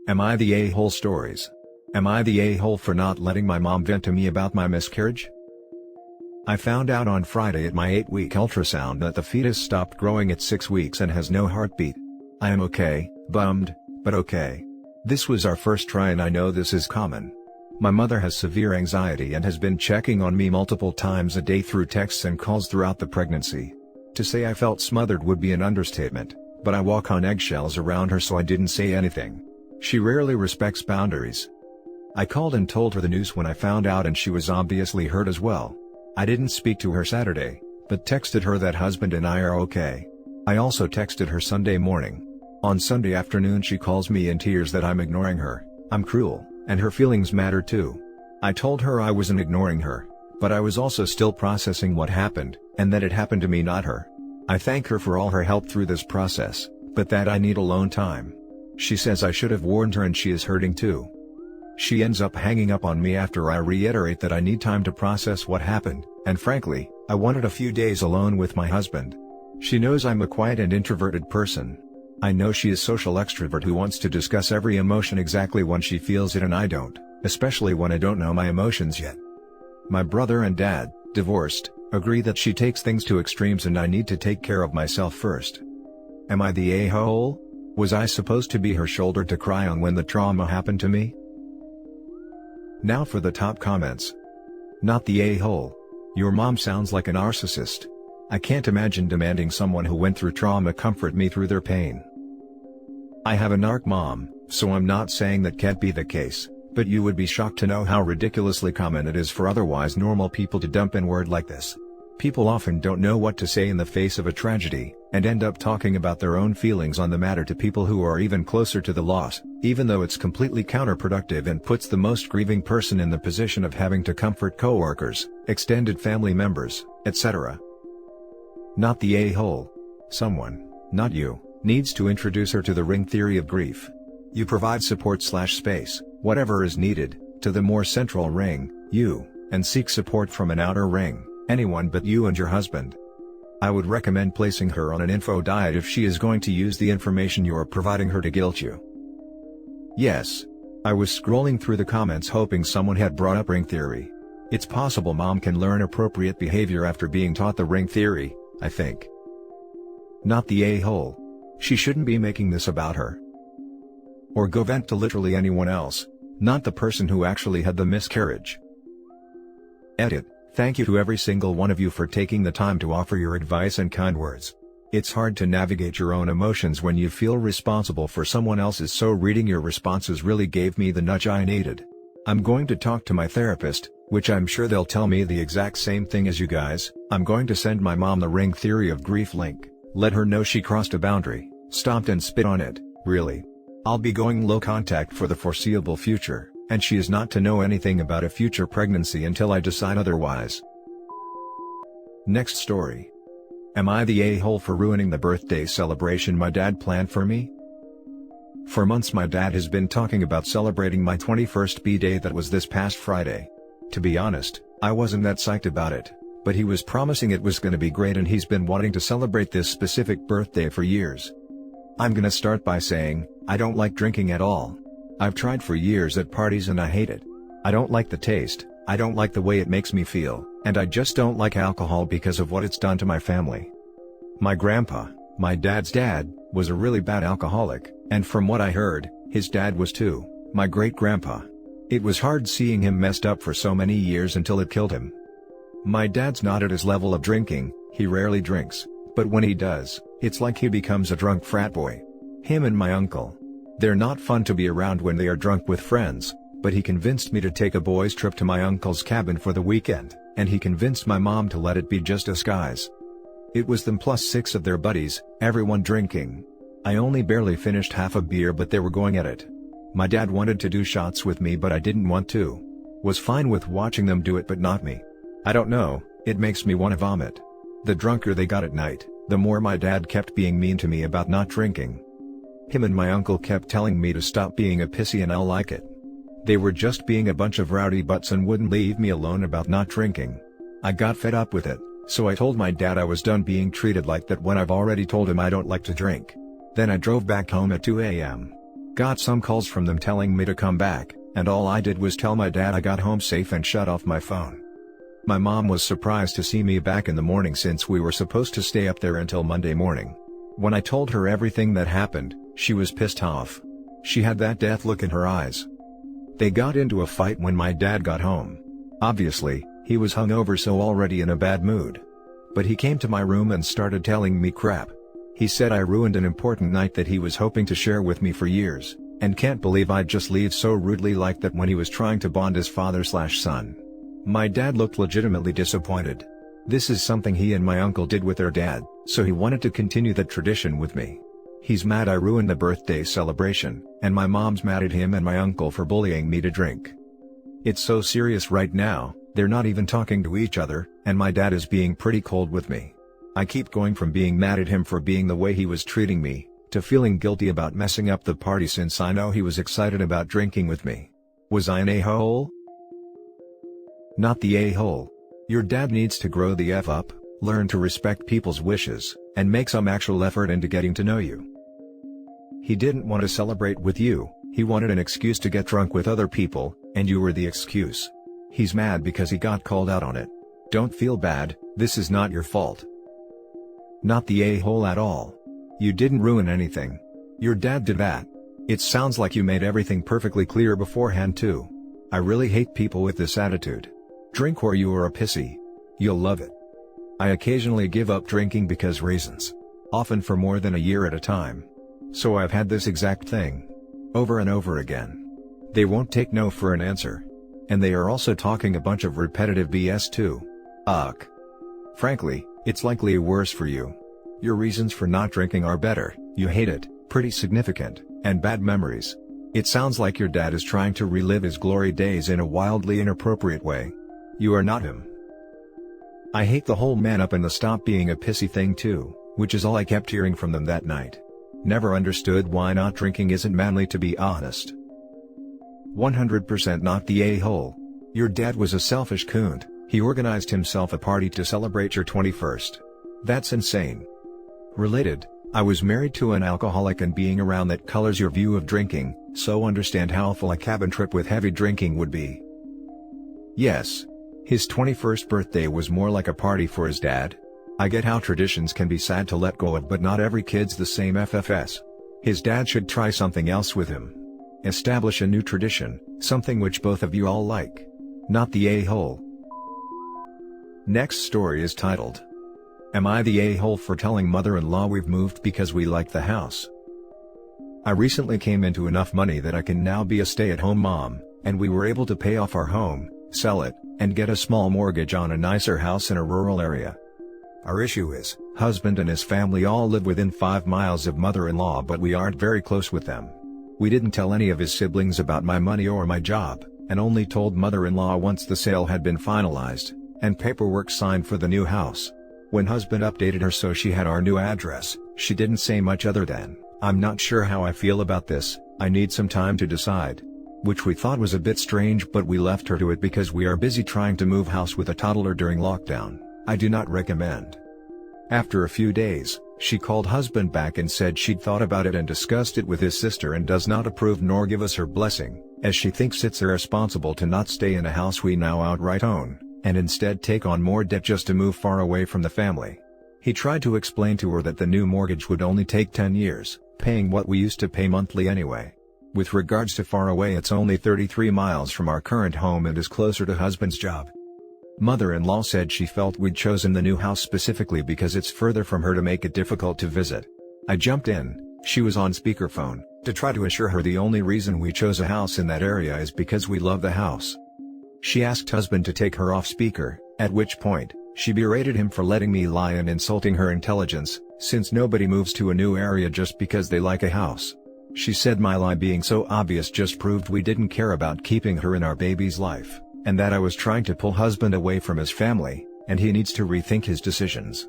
Am I the a-hole stories? Am I the a-hole for not letting my mom vent to me about my miscarriage? I found out on Friday at my 8-week ultrasound that the fetus stopped growing at 6 weeks and has no heartbeat. I am okay, bummed, but okay. This was our first try and I know this is common. My mother has severe anxiety and has been checking on me multiple times a day through texts and calls throughout the pregnancy. To say I felt smothered would be an understatement, but I walk on eggshells around her so I didn't say anything. She rarely respects boundaries. I called and told her the news when I found out and she was obviously hurt as well. I didn't speak to her Saturday, but texted her that husband and I are okay. I also texted her Sunday morning. On Sunday afternoon she calls me in tears that I'm ignoring her, I'm cruel, and her feelings matter too. I told her I wasn't ignoring her, but I was also still processing what happened, and that it happened to me not her. I thank her for all her help through this process, but that I need alone time. She says I should have warned her and she is hurting too. She ends up hanging up on me after I reiterate that I need time to process what happened, and frankly, I wanted a few days alone with my husband. She knows I'm a quiet and introverted person. I know she is social extrovert who wants to discuss every emotion exactly when she feels it and I don't, especially when I don't know my emotions yet. My brother and dad, divorced, agree that she takes things to extremes and I need to take care of myself first. Am I the a-hole? Was I supposed to be her shoulder to cry on when the trauma happened to me? Now for the top comments. Not the a-hole. Your mom sounds like a narcissist. I can't imagine demanding someone who went through trauma comfort me through their pain. I have a narc mom, so I'm not saying that can't be the case, but you would be shocked to know how ridiculously common it is for otherwise normal people to dump N-word like this. People often don't know what to say in the face of a tragedy, and end up talking about their own feelings on the matter to people who are even closer to the loss, even though it's completely counterproductive and puts the most grieving person in the position of having to comfort coworkers, extended family members, etc. Not the a-hole. Someone, not you, needs to introduce her to the ring theory of grief. You provide support/space, whatever is needed, to the more central ring, you, and seek support from an outer ring, anyone but you and your husband. I would recommend placing her on an info diet if she is going to use the information you are providing her to guilt you. Yes. I was scrolling through the comments hoping someone had brought up ring theory. It's possible mom can learn appropriate behavior after being taught the ring theory, I think. Not the a-hole. She shouldn't be making this about her. Or go vent to literally anyone else, not the person who actually had the miscarriage. Edit. Thank you to every single one of you for taking the time to offer your advice and kind words. It's hard to navigate your own emotions when you feel responsible for someone else's, so reading your responses really gave me the nudge I needed. I'm going to talk to my therapist, which I'm sure they'll tell me the exact same thing as you guys. I'm going to send my mom the ring theory of grief link, let her know she crossed a boundary, stomped and spit on it, really. I'll be going low contact for the foreseeable future, and she is not to know anything about a future pregnancy until I decide otherwise. Next story. Am I the a-hole for ruining the birthday celebration my dad planned for me? For months my dad has been talking about celebrating my 21st B-day that was this past Friday. To be honest, I wasn't that psyched about it, but he was promising it was gonna be great and he's been wanting to celebrate this specific birthday for years. I'm gonna start by saying, I don't like drinking at all. I've tried for years at parties and I hate it. I don't like the taste, I don't like the way it makes me feel, and I just don't like alcohol because of what it's done to my family. My grandpa, my dad's dad, was a really bad alcoholic, and from what I heard, his dad was too, my great-grandpa. It was hard seeing him messed up for so many years until it killed him. My dad's not at his level of drinking, he rarely drinks, but when he does, it's like he becomes a drunk frat boy. Him and my uncle. They're not fun to be around when they are drunk with friends, but he convinced me to take a boys' trip to my uncle's cabin for the weekend, and he convinced my mom to let it be just us guys. It was them plus 6 of their buddies, everyone drinking. I only barely finished half a beer but they were going at it. My dad wanted to do shots with me but I didn't want to. Was fine with watching them do it but not me. I don't know, it makes me want to vomit. The drunker they got at night, the more my dad kept being mean to me about not drinking. Him and my uncle kept telling me to stop being a pissy and I'll like it. They were just being a bunch of rowdy butts and wouldn't leave me alone about not drinking. I got fed up with it, so I told my dad I was done being treated like that when I've already told him I don't like to drink. Then I drove back home at 2 a.m. Got some calls from them telling me to come back, and all I did was tell my dad I got home safe and shut off my phone. My mom was surprised to see me back in the morning since we were supposed to stay up there until Monday morning. When I told her everything that happened, she was pissed off. She had that death look in her eyes. They got into a fight when my dad got home. Obviously, he was hungover, so already in a bad mood. But he came to my room and started telling me crap. He said I ruined an important night that he was hoping to share with me for years, and can't believe I'd just leave so rudely like that when he was trying to bond as father/son. My dad looked legitimately disappointed. This is something he and my uncle did with their dad, so he wanted to continue that tradition with me. He's mad I ruined the birthday celebration, and my mom's mad at him and my uncle for bullying me to drink. It's so serious right now, they're not even talking to each other, and my dad is being pretty cold with me. I keep going from being mad at him for being the way he was treating me, to feeling guilty about messing up the party since I know he was excited about drinking with me. Was I an a-hole? Not the a-hole. Your dad needs to grow the F up, learn to respect people's wishes, and make some actual effort into getting to know you. He didn't want to celebrate with you, he wanted an excuse to get drunk with other people, and you were the excuse. He's mad because he got called out on it. Don't feel bad, this is not your fault. Not the a-hole at all. You didn't ruin anything. Your dad did that. It sounds like you made everything perfectly clear beforehand too. I really hate people with this attitude. Drink or you are a pissy. You'll love it. I occasionally give up drinking because reasons. Often for more than a year at a time. So I've had this exact thing. Over and over again. They won't take no for an answer. And they are also talking a bunch of repetitive BS too. Ugh. Frankly, it's likely worse for you. Your reasons for not drinking are better, you hate it, pretty significant, and bad memories. It sounds like your dad is trying to relive his glory days in a wildly inappropriate way. You are not him. I hate the whole man up and the stop being a pissy thing too, which is all I kept hearing from them that night. Never understood why not drinking isn't manly, to be honest. 100% not the a-hole. Your dad was a selfish coon. He organized himself a party to celebrate your 21st. That's insane. Related, I was married to an alcoholic, and being around that colors your view of drinking, so understand how awful a cabin trip with heavy drinking would be. Yes. His 21st birthday was more like a party for his dad. I get how traditions can be sad to let go of, but not every kid's the same FFS. His dad should try something else with him. Establish a new tradition, something which both of you all like. Not the a-hole. Next story is titled, Am I the a-hole for telling mother-in-law we've moved because we like the house? I recently came into enough money that I can now be a stay-at-home mom, and we were able to pay off our home, sell it, and get a small mortgage on a nicer house in a rural area. Our issue is, husband and his family all live within 5 miles of mother-in-law, but we aren't very close with them. We didn't tell any of his siblings about my money or my job, and only told mother-in-law once the sale had been finalized, and paperwork signed for the new house. When husband updated her so she had our new address, she didn't say much other than, I'm not sure how I feel about this, I need some time to decide. Which we thought was a bit strange, but we left her to it because we are busy trying to move house with a toddler during lockdown. I do not recommend. After a few days, she called husband back and said she'd thought about it and discussed it with his sister and does not approve nor give us her blessing, as she thinks it's irresponsible to not stay in a house we now outright own, and instead take on more debt just to move far away from the family. He tried to explain to her that the new mortgage would only take 10 years, paying what we used to pay monthly anyway. With regards to far away, it's only 33 miles from our current home and is closer to husband's job. Mother-in-law said she felt we'd chosen the new house specifically because it's further from her to make it difficult to visit. I jumped in, she was on speakerphone, to try to assure her the only reason we chose a house in that area is because we love the house. She asked husband to take her off speaker, at which point, she berated him for letting me lie and insulting her intelligence, since nobody moves to a new area just because they like a house. She said my lie being so obvious just proved we didn't care about keeping her in our baby's life, and that I was trying to pull husband away from his family, and he needs to rethink his decisions.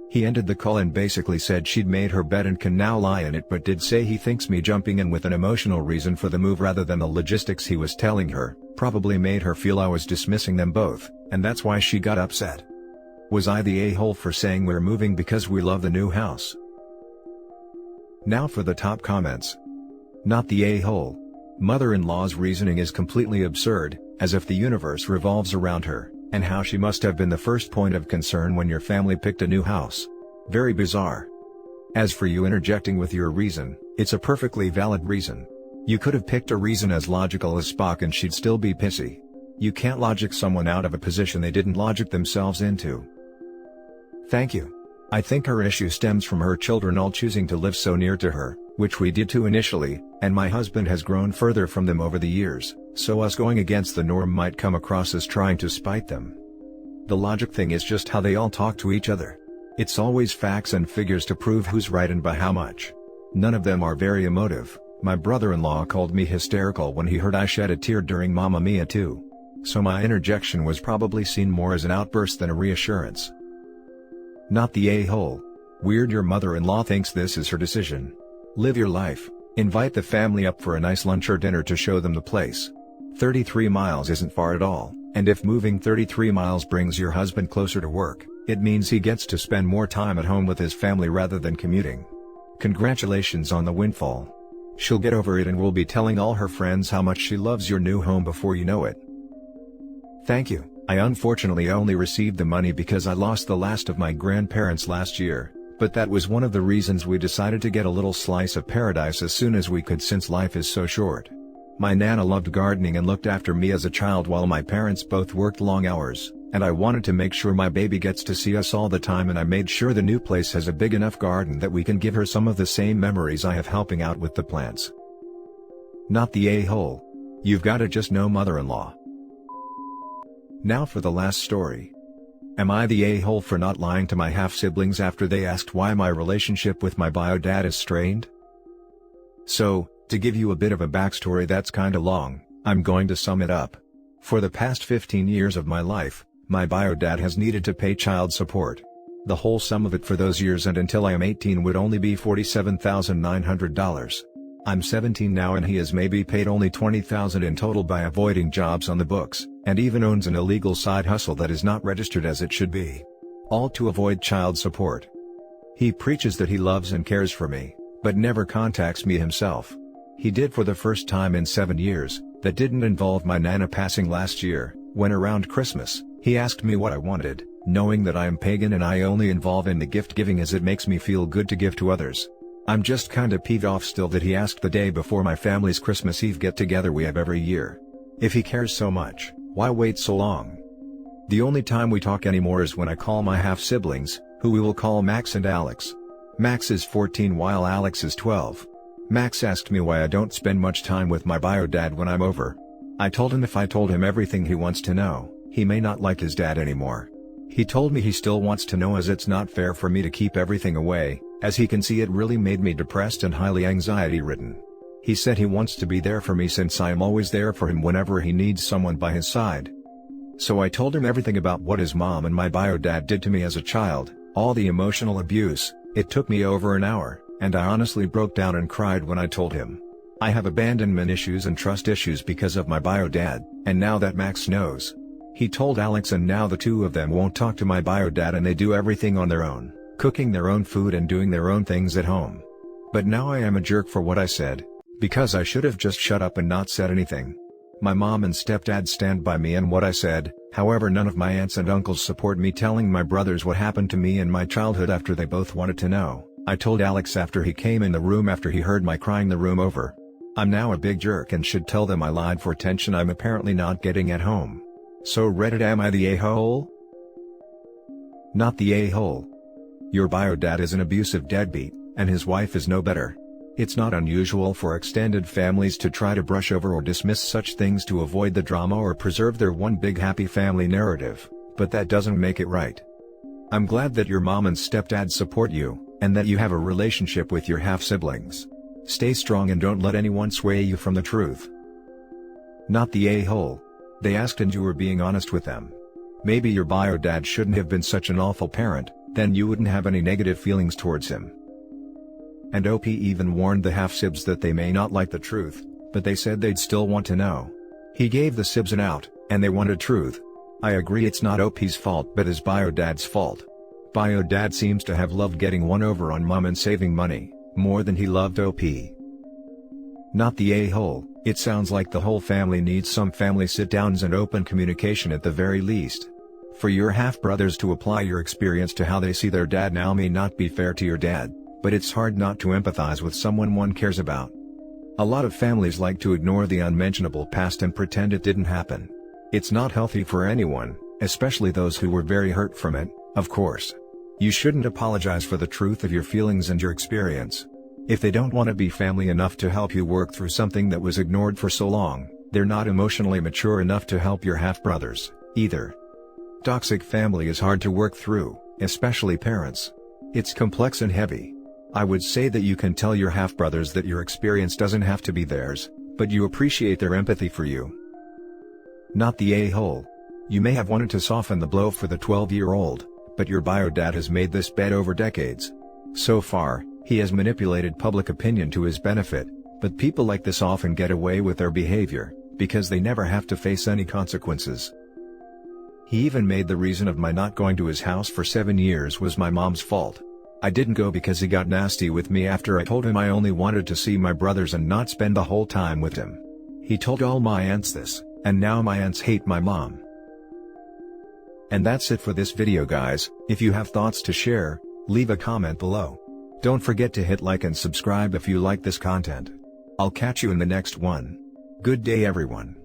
He ended the call and basically said she'd made her bed and can now lie in it, but did say he thinks me jumping in with an emotional reason for the move rather than the logistics he was telling her, probably made her feel I was dismissing them both, and that's why she got upset. Was I the a-hole for saying we're moving because we love the new house? Now for the top comments. Not the a-hole. Mother-in-law's reasoning is completely absurd, as if the universe revolves around her, and how she must have been the first point of concern when your family picked a new house. Very bizarre. As for you interjecting with your reason, it's a perfectly valid reason. You could have picked a reason as logical as Spock and she'd still be pissy. You can't logic someone out of a position they didn't logic themselves into. Thank you. I think her issue stems from her children all choosing to live so near to her, which we did too initially, and my husband has grown further from them over the years, so us going against the norm might come across as trying to spite them. The logic thing is just how they all talk to each other. It's always facts and figures to prove who's right and by how much. None of them are very emotive. My brother-in-law called me hysterical when he heard I shed a tear during Mamma Mia 2. So my interjection was probably seen more as an outburst than a reassurance. Not the a-hole. Weird your mother-in-law thinks this is her decision. Live your life. Invite the family up for a nice lunch or dinner to show them the place. 33 miles isn't far at all, and if moving 33 miles brings your husband closer to work, it means he gets to spend more time at home with his family rather than commuting. Congratulations on the windfall. She'll get over it and will be telling all her friends how much she loves your new home before you know it. Thank you. I unfortunately only received the money because I lost the last of my grandparents last year, but that was one of the reasons we decided to get a little slice of paradise as soon as we could since life is so short. My Nana loved gardening and looked after me as a child while my parents both worked long hours, and I wanted to make sure my baby gets to see us all the time, and I made sure the new place has a big enough garden that we can give her some of the same memories I have helping out with the plants. Not the a-hole. You've gotta just know mother-in-law. Now for the last story. Am I the a-hole for not lying to my half-siblings after they asked why my relationship with my bio dad is strained? So, to give you a bit of a backstory that's kinda long, I'm going to sum it up. For the past 15 years of my life, my bio dad has needed to pay child support. The whole sum of it for those years and until I am 18 would only be $47,900. I'm 17 now and he has maybe paid only $20,000 in total by avoiding jobs on the books, and even owns an illegal side hustle that is not registered as it should be. All to avoid child support. He preaches that he loves and cares for me, but never contacts me himself. He did for the first time in 7 years. That didn't involve my Nana passing last year, when around Christmas, he asked me what I wanted, knowing that I am pagan and I only involve in the gift giving as it makes me feel good to give to others. I'm just kinda peeved off still that he asked the day before my family's Christmas Eve get-together we have every year. If he cares so much, why wait so long? The only time we talk anymore is when I call my half-siblings, who we will call Max and Alex. Max is 14 while Alex is 12. Max asked me why I don't spend much time with my bio dad when I'm over. I told him if I told him everything he wants to know, he may not like his dad anymore. He told me he still wants to know as it's not fair for me to keep everything away, as he can see it really made me depressed and highly anxiety-ridden. He said he wants to be there for me since I am always there for him whenever he needs someone by his side. So I told him everything about what his mom and my bio dad did to me as a child, all the emotional abuse. It took me over an hour, and I honestly broke down and cried when I told him. I have abandonment issues and trust issues because of my bio dad, and now that Max knows. He told Alex and now the two of them won't talk to my bio dad and they do everything on their own, cooking their own food and doing their own things at home. But now I am a jerk for what I said, because I should have just shut up and not said anything. My mom and stepdad stand by me and what I said, however none of my aunts and uncles support me telling my brothers what happened to me in my childhood after they both wanted to know. I told Alex after he came in the room after he heard my crying the room over. I'm now a big jerk and should tell them I lied for attention I'm apparently not getting at home. So Reddit, am I the a-hole? Not the a-hole. Your bio dad is an abusive deadbeat, and his wife is no better. It's not unusual for extended families to try to brush over or dismiss such things to avoid the drama or preserve their one big happy family narrative, but that doesn't make it right. I'm glad that your mom and stepdad support you, and that you have a relationship with your half-siblings. Stay strong and don't let anyone sway you from the truth. Not the a-hole. They asked and you were being honest with them. Maybe your bio dad shouldn't have been such an awful parent, then you wouldn't have any negative feelings towards him. And OP even warned the half-sibs that they may not like the truth, but they said they'd still want to know. He gave the sibs an out, and they wanted truth. I agree it's not OP's fault but his bio dad's fault. Bio dad seems to have loved getting one over on mom and saving money, more than he loved OP. Not the a-hole. It sounds like the whole family needs some family sit-downs and open communication at the very least. For your half-brothers to apply your experience to how they see their dad now may not be fair to your dad, but it's hard not to empathize with someone one cares about. A lot of families like to ignore the unmentionable past and pretend it didn't happen. It's not healthy for anyone, especially those who were very hurt from it, of course. You shouldn't apologize for the truth of your feelings and your experience. If they don't want to be family enough to help you work through something that was ignored for so long, they're not emotionally mature enough to help your half-brothers, either. Toxic family is hard to work through, especially parents. It's complex and heavy. I would say that you can tell your half-brothers that your experience doesn't have to be theirs, but you appreciate their empathy for you. Not the a-hole. You may have wanted to soften the blow for the 12-year-old, but your bio dad has made this bed over decades. So far, he has manipulated public opinion to his benefit, but people like this often get away with their behavior, because they never have to face any consequences. He even made the reason of my not going to his house for 7 years was my mom's fault. I didn't go because he got nasty with me after I told him I only wanted to see my brothers and not spend the whole time with him. He told all my aunts this, and now my aunts hate my mom. And that's it for this video, guys. If you have thoughts to share, leave a comment below. Don't forget to hit like and subscribe if you like this content. I'll catch you in the next one. Good day, everyone.